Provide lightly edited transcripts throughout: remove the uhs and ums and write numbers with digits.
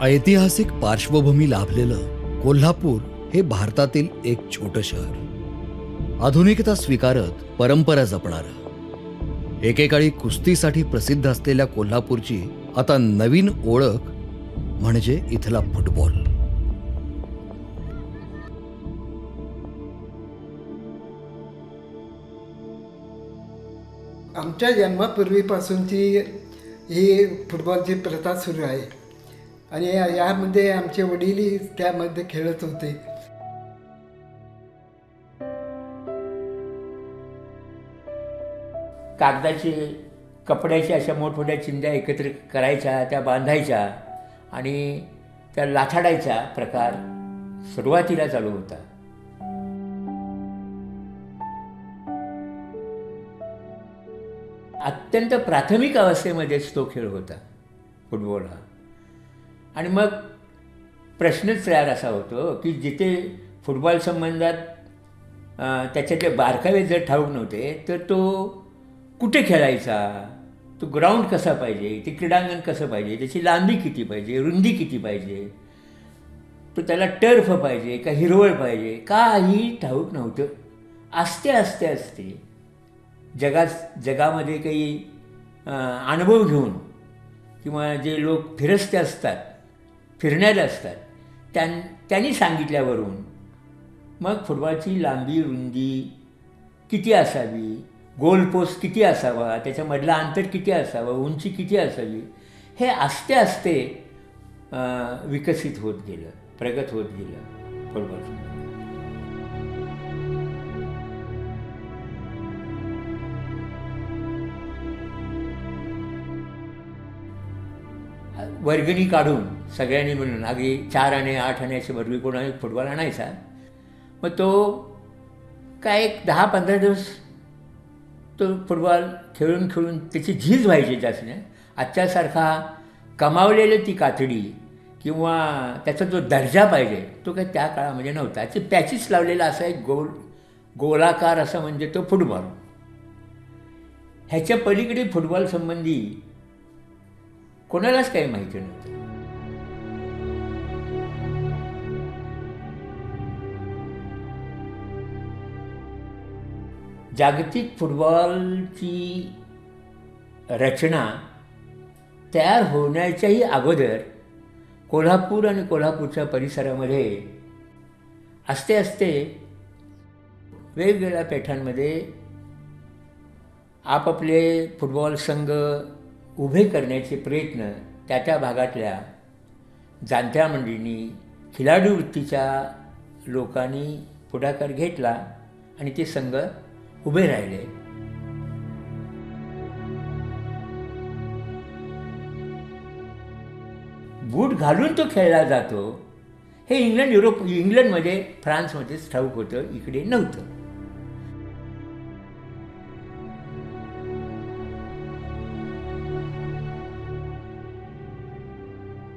ऐतिहासिक पार्श्वभूमी लाभलेलं कोल्हापूर हे भारतातील एक छोटं शहर, आधुनिकता स्वीकारत परंपरा जपणारं. एकेकाळी कुस्तीसाठी प्रसिद्ध असलेल्या कोल्हापूरची आता नवीन ओळख म्हणजे इथला फुटबॉल. आमच्या जन्मापूर्वीपासूनची ही फुटबॉलची प्रथा सुरू आहे आणि यामध्ये आमचे वडीलही त्यामध्ये खेळत होते. कागदाचे कपड्याच्या अशा मोठमोठ्या चिंध्या एकत्र करायच्या, त्या बांधायच्या आणि त्या लाथाडायचा प्रकार सुरुवातीला चालू होता. अत्यंत प्राथमिक अवस्थेमध्येच तो खेळ होता फुटबॉल हा. आणि मग प्रश्नच तयार असा होतो की जिथे फुटबॉल संबंधात त्याच्यातले बारकावे जर ठाऊक नव्हते तर तो कुठे खेळायचा, तो ग्राउंड कसा पाहिजे, ते क्रीडांगण कसं पाहिजे, त्याची लांबी किती पाहिजे, रुंदी किती पाहिजे, तो त्याला टर्फ पाहिजे का हिरवळ पाहिजे, काही ठाऊक नव्हतं. आस्ते जगामध्ये काही अनुभव घेऊन किंवा जे लोक फिरस्ते असतात, फिरणारे असतात, त्यांनी सांगितल्यावरून मग फुटबॉलची लांबी रुंदी किती असावी, गोल पोस्ट किती असावा, त्याच्यामधलं अंतर किती असावं, उंची किती असावी, हे आस्ते विकसित होत गेलं, प्रगत होत गेलं फुटबॉलचं. वर्गणी काढून सगळ्यांनी मिळून अगदी 4 आणे 8 आणे असे भरवी कोण फुटबॉल आणायचा. मग तो काय एक 10-15 दिवस तो फुटबॉल खेळून त्याची झीज व्हायची जास्त नाही. आजच्यासारखा कमावलेली ती कातडी किंवा त्याचा जो दर्जा पाहिजे तो काही त्या काळामध्ये नव्हता. त्याचे पॅचेस लावलेला असा एक गोलाकार असा म्हणजे तो फुटबॉल. ह्याच्या पलीकडे फुटबॉल संबंधी कोणालाच काही माहिती नव्हतं. जागतिक फुटबॉलची रचना तयार होण्याच्याही अगोदर कोल्हापूर आणि कोल्हापूरच्या परिसरामध्ये आस्ते वेगवेगळ्या पेठांमध्ये आपापले फुटबॉल संघ उभे करण्याचे प्रयत्न त्या भागातल्या जाणत्या मंडळींनी, खिलाडू वृत्तीच्या लोकांनी पुढाकार घेतला आणि ते संघ उभे राहिले. बूट घालून तो खेळला जातो हे इंग्लंडमध्ये फ्रान्समध्येच ठाऊक होतं, इकडे नव्हतं.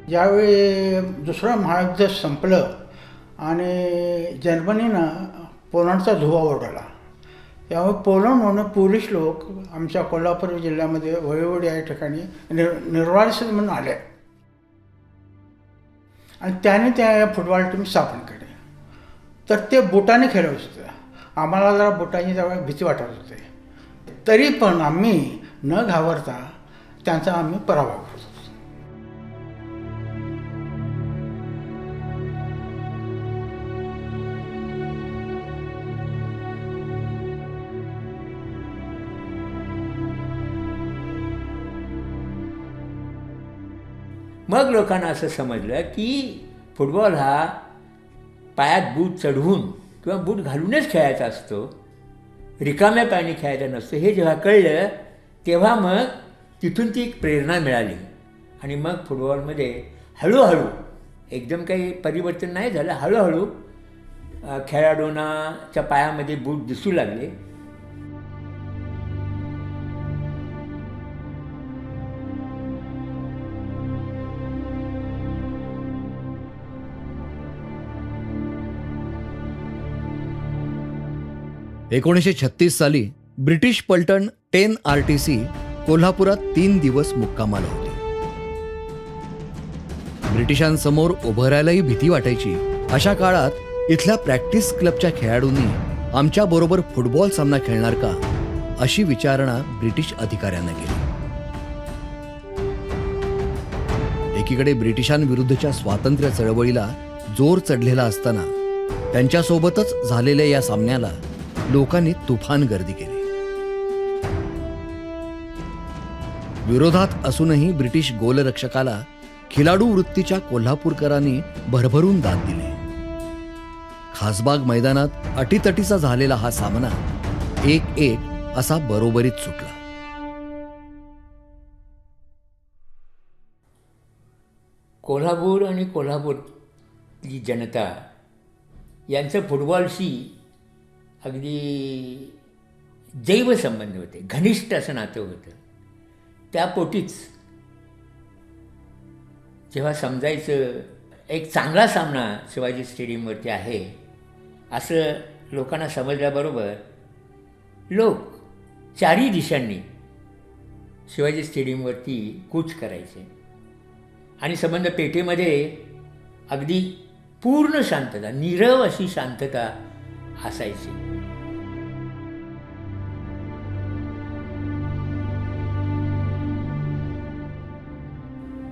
ज्यावेळी दुसरं महायुद्ध संपलं आणि जर्मनीनं पोलंडचा धुव्वा उडवला, त्यामुळे पोलंडमधून पोलिश लोक आमच्या कोल्हापूर जिल्ह्यामध्ये वयोवड या ठिकाणी निर्वासित म्हणून आले आणि त्याने त्या फुटबॉल टीम स्थापन केली. तर ते बुटाने खेळत होते. आम्हाला जरा बुटांची त्यावेळी भीती वाटत होते, तरी पण आम्ही न घाबरता त्यांचा आम्ही पराभव करत होतो. मग लोकांना असं समजलं की फुटबॉल हा पायात बूट चढवून किंवा बूट घालूनच खेळायचा असतो, रिकाम्या पायाने खेळायचा नसतो. हे जेव्हा कळलं तेव्हा मग तिथून ती एक प्रेरणा मिळाली आणि मग फुटबॉलमध्ये हळूहळू एकदम काही परिवर्तन नाही झालं. हळूहळू खेळाडूंच्या पायामध्ये बूट दिसू लागले. साली ब्रिटिश पलटण 10 RTC कोल्हापुरात 3 दिवस मुक्कामाला होते. ब्रिटिशांसमोर उभं राहायलाही भीती वाटायची. अशा काळात इथल्या प्रॅक्टिस क्लबच्या खेळाडूंनी आमच्याबरोबर फुटबॉल सामना खेळणार का अशी विचारणा ब्रिटिश अधिकाऱ्यांना केली. एकीकडे ब्रिटिशांविरुद्धच्या स्वातंत्र्य चळवळीला जोर चढलेला असताना त्यांच्यासोबतच झालेल्या या सामन्याला लोकांनी तुफान गर्दी केली. विरोधात असूनही ब्रिटिश गोलरक्षकाला खिलाडू वृत्तीच्या कोल्हापूरकरांनी भरभरून दाद दिली. खासबाग मैदानात अटीतटीचा झालेला हा सामना 1-1 असा बरोबरीत सुटला. कोल्हापूर आणि कोल्हापूरची जनता यांचं फुटबॉलशी अगदी जैव संबंध होते, घनिष्ठ असं नातं होतं. त्यापोटीच जेव्हा समजायचं एक चांगला सामना शिवाजी स्टेडियमवरती आहे असं लोकांना समजल्याबरोबर लोक चारही दिशांनी शिवाजी स्टेडियमवरती कूच करायचे आणि संबंध पेठेमध्ये अगदी पूर्ण शांतता, नीरव अशी शांतता असायची.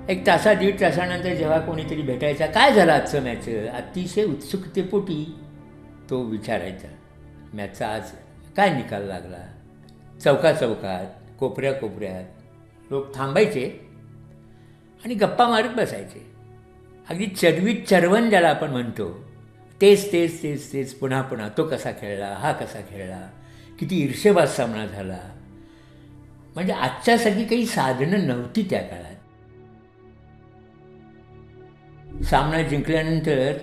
एक तासा दीड तासानंतर जेव्हा कोणीतरी भेटायचा, काय झालं आजचं मॅच, अतिशय उत्सुकतेपोटी तो विचारायचा मॅचचा आज काय निकाल लागला. चौकाचौकात, कोपऱ्या कोपऱ्यात लोक थांबायचे आणि गप्पा मारत बसायचे. अगदी चरवीत चरवण ज्याला आपण म्हणतो, तेच तेच तेच तेच पुन्हा पुन्हा, तो कसा खेळला, हा कसा खेळला, किती ईर्ष्येबाज सामना झाला. म्हणजे आजच्यासारखी काही साधनं नव्हती त्या काळात. सामना जिंकल्यानंतर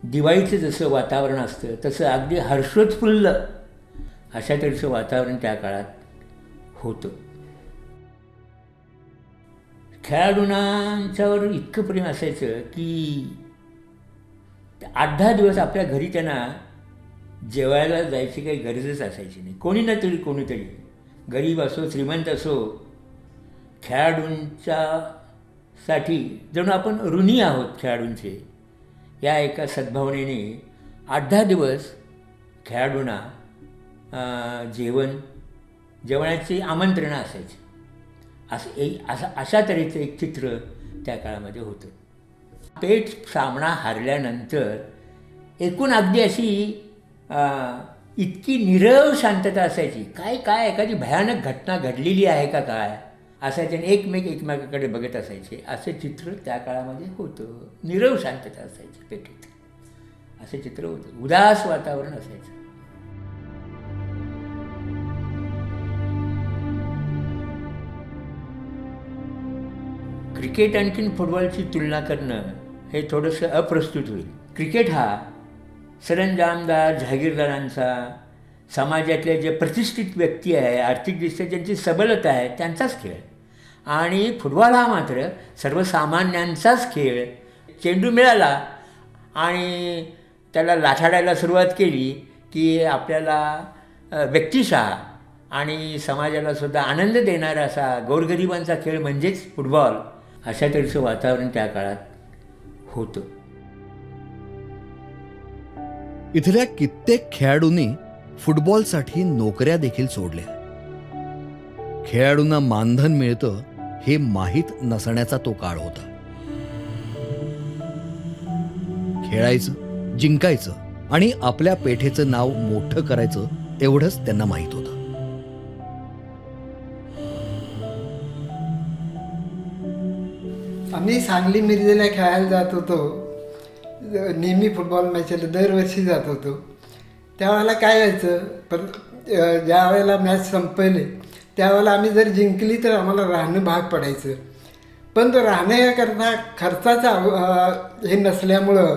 दिवाळीचं जसं वातावरण असतं तसं अगदी हर्षोत्फुल्ल अशा तऱ्हेचं वातावरण त्या काळात होतं. खेळाडूंच्यावर इतकं प्रेम असायचं की 8-10 दिवस आपल्या घरी त्यांना जेवायला जायची काही गरजच असायची नाही. कोणी ना तरी कोणीतरी, गरीब असो श्रीमंत असो, खेळाडूंच्यासाठी जणू आपण ऋणी आहोत खेळाडूंचे या एका सद्भावनेने 8-10 दिवस खेळाडूंना जेवणाची आमंत्रणं असायची. अशा तऱ्हेचं एक चित्र त्या काळामध्ये होतं. पेठ सामना हारल्यानंतर एकूण अगदी अशी इतकी नीरव शांतता असायची. काय एखादी भयानक घटना घडलेली आहे का काय असायचे आणि एकमेकाकडे बघत असायचे. असं चित्र त्या काळामध्ये होतं. नीरव शांतता असायची पेठेत, असं चित्र होतं. उदास वातावरण असायचं. क्रिकेट आणखीन फुटबॉलची तुलना करणं हे थोडंसं अप्रस्तुत होईल. क्रिकेट हा सरंजामदार, जहागीरदारांचा, समाजातले जे प्रतिष्ठित व्यक्ती आहे, आर्थिकदृष्ट्या ज्यांची सबलता आहे त्यांचाच खेळ. आणि फुटबॉल हा मात्र सर्वसामान्यांचाच खेळ. चेंडू मिळाला आणि त्याला लाथाडायला सुरुवात केली की आपल्याला व्यक्तिशः आणि समाजाला सुद्धा आनंद देणारा असा गोरगरिबांचा खेळ म्हणजेच फुटबॉल, अशा तऱ्हेचं वातावरण त्या काळात होतं. इथल्या कित्येक खेळाडूंनी फुटबॉलसाठी नोकऱ्या देखील सोडल्या. खेळाडूंना मानधन मिळतं हे माहीत नसण्याचा तो काळ होता. खेळायचं, जिंकायचं आणि आपल्या पेठेचं नाव मोठं करायचं एवढंच त्यांना माहीत होतं. आम्ही सांगली मिरजेला खेळायला जात होतो. नेहमी फुटबॉल मॅचला दरवर्षी जात होतो. त्यावेळेला काय व्हायचं, ज्या वेळेला मॅच संपले त्यावेळेला आम्ही जर जिंकली तर आम्हाला राहणं भाग पडायचं. पण तो राहण्याकरता खर्चाचा हे नसल्यामुळं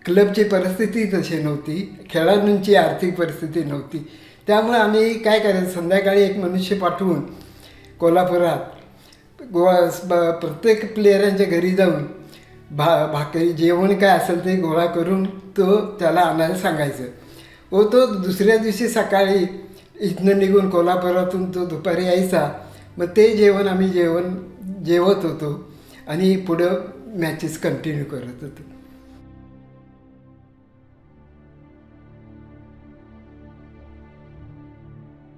क्लबची परिस्थिती तशी नव्हती, खेळाडूंची आर्थिक परिस्थिती नव्हती. त्यामुळे आम्ही काय करायचं, संध्याकाळी एक मनुष्य पाठवून कोल्हापुरात प्रत्येक प्लेयरांच्या घरी जाऊन भाकरी जेवण काय असेल ते गोळा करून तो त्याला आणायला सांगायचं. व तो दुसऱ्या दिवशी सकाळी इथनं निघून कोल्हापुरातून तो दुपारी यायचा. मग ते जेवण आम्ही जेवत होतो आणि पुढं मॅचेस कंटिन्यू करत होतो.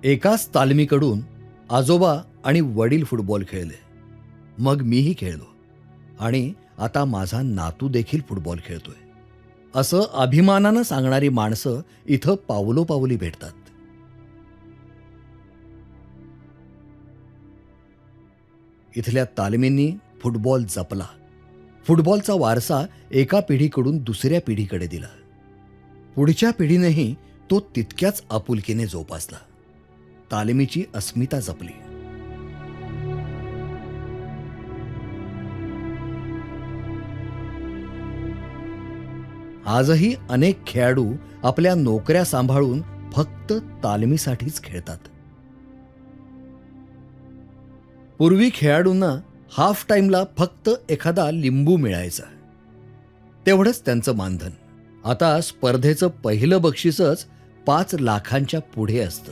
एकाच तालमीकडून आजोबा आणि वडील फुटबॉल खेळले, मग मीही खेळलो आणि आता माझा नातू देखील फुटबॉल खेळतोय, असं अभिमानानं सांगणारी माणसं इथं पावलोपावली भेटतात. इथल्या तालमींनी फुटबॉल जपला, फुटबॉलचा वारसा एका पिढीकडून दुसऱ्या पिढीकडे दिला. पुढच्या पिढीनेही तो तितक्याच आपुलकीने जोपासला, तालमीची अस्मिता जपली. आजही अनेक खेळाडू आपल्या नोकऱ्या सांभाळून फक्त तालमीसाठीच खेळतात. पूर्वी खेळाडूंना हाफ टाइमला फक्त एखादा लिंबू मिळायचा, तेवढंच त्यांचं मानधन. आता स्पर्धेचं पहिलं बक्षीसच 5 लाखांच्या पुढे असतं.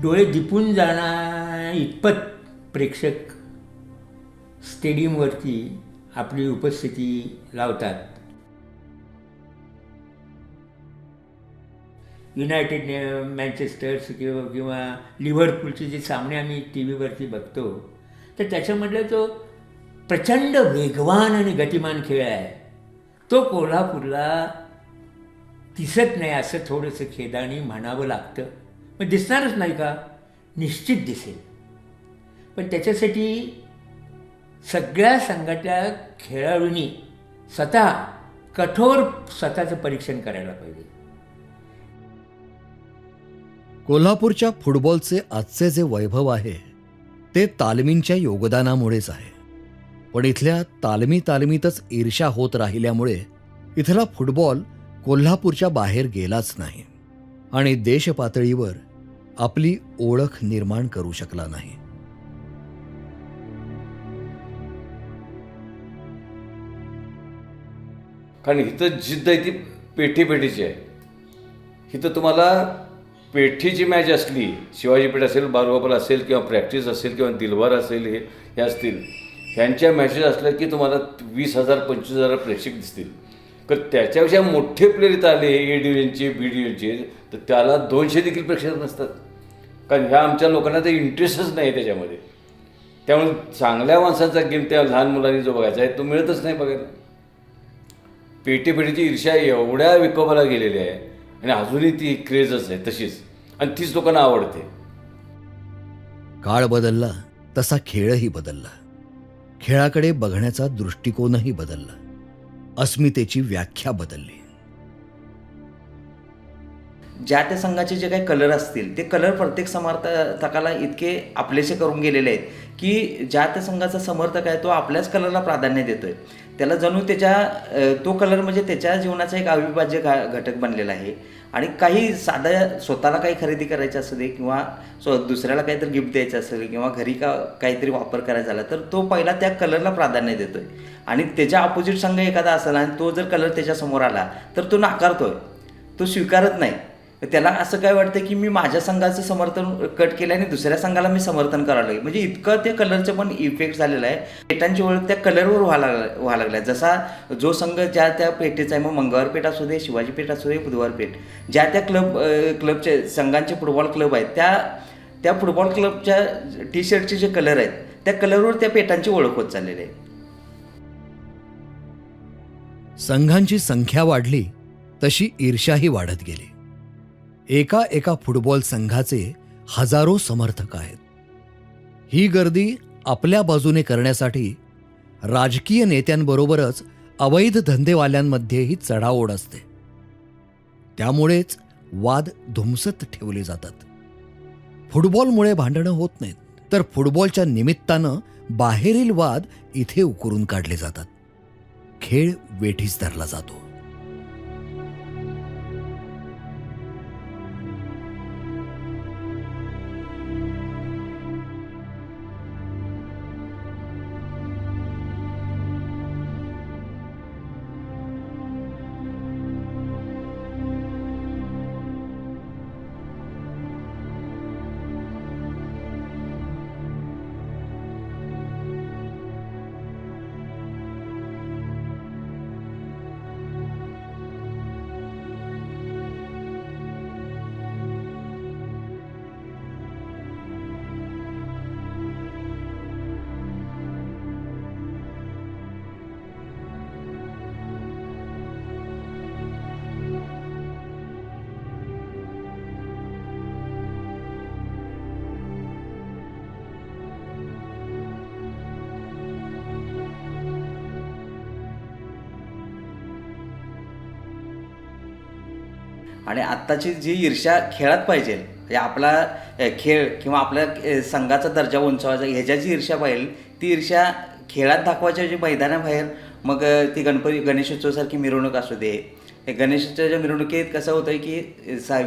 डोळे दिपून जाणार इतपत प्रेक्षक स्टेडियमवरती आपली उपस्थिती लावतात. युनायटेड मँचेस्टर्स किंवा लिव्हरपूलचे जे सामने आम्ही टी व्हीवरती बघतो, तर त्याच्यामधला तो प्रचंड वेगवान आणि गतिमान खेळ आहे, तो कोल्हापूरला दिसत नाही असं थोडंसं खेदाने म्हणावं लागतं. मग दिसणारच नाही का? निश्चित दिसेल. पण त्याच्यासाठी सगळ्या संघातल्या खेळाडूंनी कठोर स्वतःचं परीक्षण करायला पाहिजे. कोल्हापूरच्या फुटबॉलचे आजचे जे वैभव आहे ते तालमींच्या योगदानामुळेच आहे. पण इथल्या तालमीतच ईर्ष्या होत राहिल्यामुळे इथला फुटबॉल कोल्हापूरच्या बाहेर गेलाच नाही आणि देशपातळीवर आपली ओळख निर्माण करू शकला नाही. कारण इथं जिद्द आहे ती पेठीची आहे. इथं तुम्हाला पेठीची मॅच असली, शिवाजी पेठ असेल, बारगोपाल असेल किंवा प्रॅक्टिस असेल किंवा दिलवार असेल, हे असतील, ह्यांच्या मॅचेस असल्या की तुम्हाला 20,000 25,000 प्रेक्षक दिसतील. तर त्याच्यापेक्षा मोठे प्लेयर इथं आले ए डिव्हिजनचे, बी डिव्हिजनचे, तर त्याला 200 देखील प्रेक्षक नसतात. कारण ह्या आमच्या लोकांना तर इंटरेस्टच नाही त्याच्यामध्ये. त्यामुळे चांगल्या माणसांचा गेम त्या लहान मुलांनी जो बघायचा आहे तो मिळतच नाही बघायला. पेठीची ईर्ष्या एवढ्या विकोपाला गेलेली आहे आणि अजूनही ती क्रेजच आहे तशीच, आणि तीच लोकांना आवडते. काळ बदलला तसा खेळही बदलला, खेळाकडे बघण्याचा दृष्टिकोनही बदलला, अस्मितेची व्याख्या बदलली. ज्या त्या संघाचे जे काही कलर असतील ते कलर प्रत्येक समर्थकाला इतके आपलेसे करून गेलेले आहेत की ज्या त्या संघाचा समर्थक आहे तो आपल्याच कलरला प्राधान्य देतोय. त्याला जणू तो कलर म्हणजे त्याच्या जीवनाचा एक अविभाज्य घटक बनलेला आहे. आणि काही साधा स्वतःला काही खरेदी करायचं असू दे किंवा दुसऱ्याला काहीतरी गिफ्ट द्यायचं असेल किंवा घरी काहीतरी वापर करायचा झाला तर तो पहिला त्या कलरला प्राधान्य देतोय. आणि त्याच्या अपोजिट संघ एखादा असेल आणि तो जर कलर त्याच्यासमोर आला तर तो नाकारतोय, तो स्वीकारत नाही. त्याला असं काय वाटतं की मी माझ्या संघाचं समर्थन कट केलं आणि दुसऱ्या संघाला मी समर्थन करायला लागले. म्हणजे इतकं त्या कलरचं पण इफेक्ट झालेला आहे. पेटांची ओळख त्या कलरवर व्हायला लागल्या. जसा जो संघ ज्या त्या पेठेचा आहे, मग मंगळवार पेठ असू दे, शिवाजी पेठ असू दे, बुधवार पेठ, ज्या त्या क्लबचे संघांचे फुटबॉल क्लब आहेत त्या फुटबॉल क्लबच्या टी शर्टचे जे कलर आहेत त्या कलरवर त्या पेटांची ओळख होत चाललेली आहे. संघांची संख्या वाढली तशी ईर्ष्याही वाढत गेली. एका फुटबॉल संघाचे हजारो समर्थक आहेत. ही गर्दी आपल्या बाजूने करण्यासाठी राजकीय नेत्यांबरोबरच अवैध धंदेवाल्यांमध्येही चढाओढ असते. त्यामुळेच वाद धुमसत ठेवले जातात. फुटबॉलमुळे भांडणं होत नाहीत, तर फुटबॉलच्या निमित्तानं बाहेरील वाद इथे उकरून काढले जातात. खेळ वेठीस धरला जातो. आणि आत्ताची जी ईर्ष्या खेळात पाहिजे, म्हणजे आपला खेळ किंवा आपल्या संघाचा दर्जा उंचावायचा ह्याच्या जी ईर्ष्या पाहिजे, ती ईर्ष्या खेळात दाखवायच्या जे मैदानाबाहेर, मग ती गणेशोत्सवासारखी मिरवणूक असू दे. गणेशोत्सवाच्या मिरवणुकीत कसं होतं की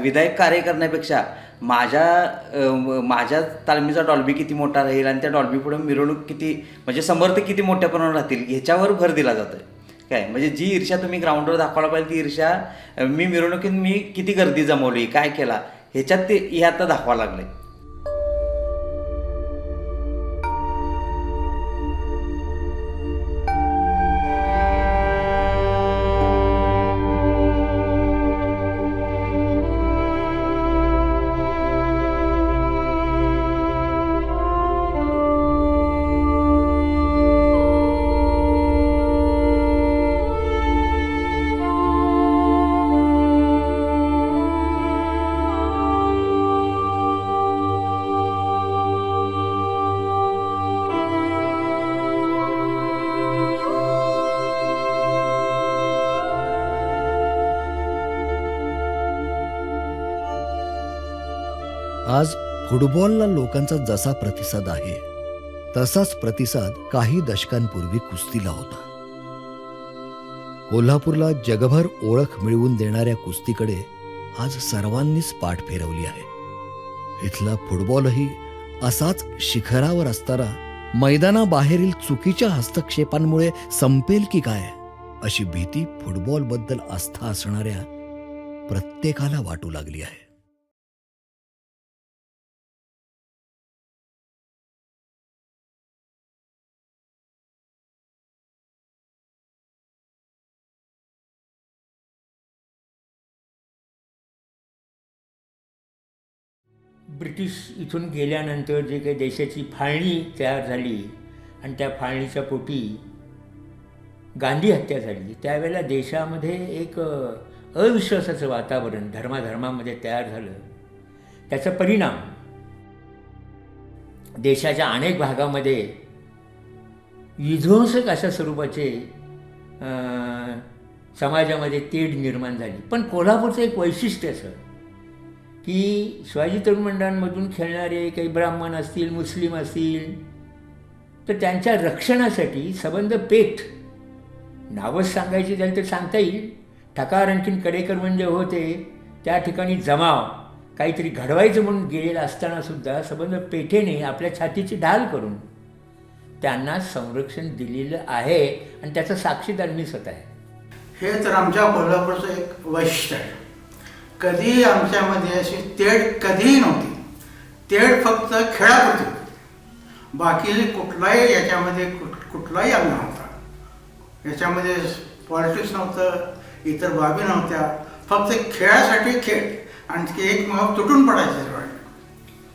विधायक कार्य करण्यापेक्षा माझ्या तालमीचा डॉल्बी किती मोठा राहील आणि त्या डॉल्बी पुढे मिरवणूक किती, म्हणजे समर्थक किती मोठ्या प्रमाणावर राहतील ह्याच्यावर भर दिला जातो. काय म्हणजे जी ईर्ष्या तुम्ही ग्राउंडवर दाखवायला पाहिजे, ती ईर्ष्या मिरवणुकीत मी किती गर्दी जमवली, काय केला, ह्याच्यात हे आता दाखवावं लागलं. आज फुटबॉलला लोकांचा जसा प्रतिसाद आहे, तसाच प्रतिसाद काही दशकांपूर्वी कुस्तीला होता. कोल्हापूरला जगभर ओळख मिळवून देणाऱ्या कुस्तीकडे आज सर्वांनीच पाठ फिरवली आहे. इथला फुटबॉलही असाच शिखरावर असताना मैदानाबाहेरील चुकीच्या हस्तक्षेपांमुळे संपेल की काय, अशी भीती फुटबॉलबद्दल आस्था असणाऱ्या प्रत्येकाला वाटू लागली आहे. ब्रिटिश इथून गेल्यानंतर जे काही देशाची फाळणी तयार झाली आणि त्या फाळणीच्या पोटी गांधी हत्या झाली, त्यावेळेला देशामध्ये एक अविश्वासाचं वातावरण धर्माधर्मामध्ये तयार झालं. त्याचा परिणाम देशाच्या अनेक भागामध्ये विध्वंसक अशा स्वरूपाचे समाजामध्ये तेढ निर्माण झाली. पण कोल्हापूरचं एक वैशिष्ट्य असं की शिवाजी तरुण मंडळांमधून खेळणारे काही ब्राह्मण असतील, मुस्लिम असतील, तर त्यांच्या रक्षणासाठी संबंध पेठ, नावच सांगायची झाली तर सांगता येईल, ठकार आणखीन कडेकर म्हणजे होते, त्या ठिकाणी जमाव काहीतरी घडवायचं म्हणून गेलेलं असतानासुद्धा संबंध पेठेने आपल्या छातीची ढाल करून त्यांना संरक्षण दिलेलं आहे आणि त्याचा साक्षीदार मी स्वतः आहे. हे तर आमच्या कोल्हापूरचं एक वैशिष्ट्य आहे. कधी आमच्यामध्ये अशी तेढ कधीही नव्हती. तेढ फक्त खेळापुरती होती. बाकी कुठलाही याच्यामध्ये कुठलाही अंग नव्हता. याच्यामध्ये पॉलिटिक्स नव्हतं, इतर बाबी नव्हत्या. फक्त खेळासाठी खेळ आणि एक मग तुटून पडायचे,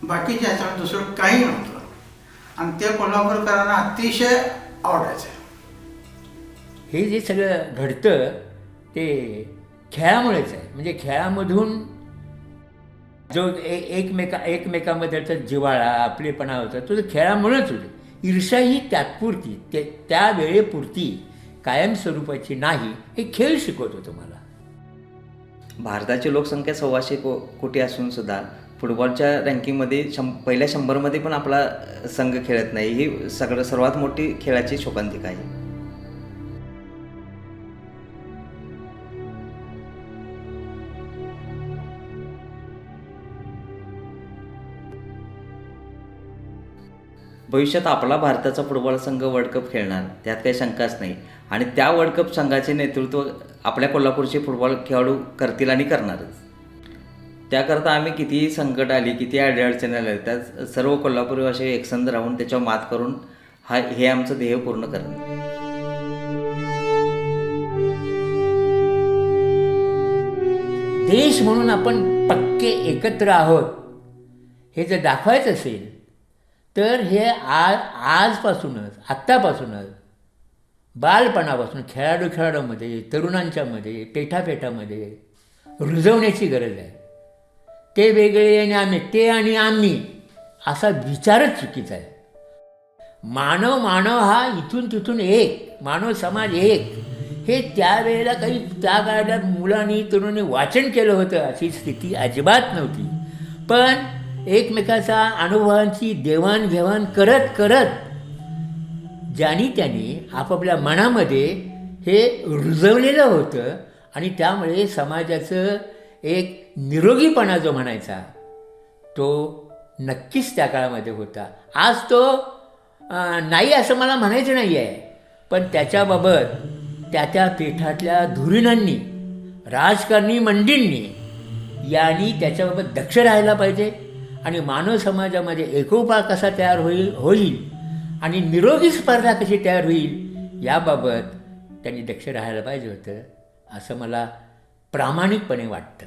बाकीच्या ह्याच्यामध्ये दुसरं काही नव्हतं. आणि ते कोल्हापूरकरांना अतिशय आवडायचं. हे जे सगळं घडतं ते खेळामुळेच आहे. म्हणजे खेळामधून जो एकमेकांबद्दलचा जिव्हाळा, आपलेपणा होता, तो खेळामुळेच होतो. ईर्ष्या ही तात्पुरती, त्या वेळेपुरती, कायमस्वरूपाची नाही, हे खेळ शिकवतो तुम्हाला. भारताची लोकसंख्या 125 कोटी असून सुद्धा फुटबॉलच्या रँकिंगमध्ये पहिल्या 100मध्ये पण आपला संघ खेळत नाही. ही सर्वात मोठी खेळाची शोकांतिका आहे. भविष्यात आपला भारताचा फुटबॉल संघ वर्ल्ड कप खेळणार, त्यात काही शंकाच नाही. आणि त्या वर्ल्ड कप संघाचे नेतृत्व आपल्या कोल्हापूरचे फुटबॉल खेळाडू करतील आणि करणारच. त्याकरता आम्ही कितीही संकट आली, किती अडचणी आल्या, त्यात सर्व कोल्हापूरवासी एकसंध राहून त्याच्यावर मात करून हे आमचं ध्येय पूर्ण करणं. देश म्हणून आपण पक्के एकत्र आहोत हे जर दाखवायचं असेल तर हे आजपासूनच, आत्तापासूनच, बालपणापासून खेळाडूमध्ये, तरुणांच्यामध्ये, पेठापेठामध्ये रुजवण्याची गरज आहे. ते वेगळे आणि आम्ही असा विचारच चुकीचा आहे. मानव हा इथून तिथून एक, मानव समाज एक, हे त्यावेळेला काही त्या काळात मुलांनी तरुणांनी वाचन केलं होतं अशी स्थिती अजिबात नव्हती. पण एकमेकाचा अनुभवांची देवाणघेवाण करत करत ज्यानी त्यांनी आपापल्या मनामध्ये हे रुजवलेलं होतं आणि त्यामुळे समाजाचं एक निरोगीपणा जो म्हणायचा तो नक्कीच त्या काळामध्ये होता. आज तो नाही असं मला म्हणायचं नाही आहे, पण त्याच्याबाबत त्या पेठातल्या धुरीणांनी, राजकारणी मंडळींनी यांनी त्याच्याबाबत दक्ष राहायला पाहिजे आणि मानव समाजामध्ये एकोपा कसा तयार होईल आणि निरोगी स्पर्धा कशी तयार होईल याबाबत त्यांनी दक्ष राहायला पाहिजे होतं असं मला प्रामाणिकपणे वाटतं.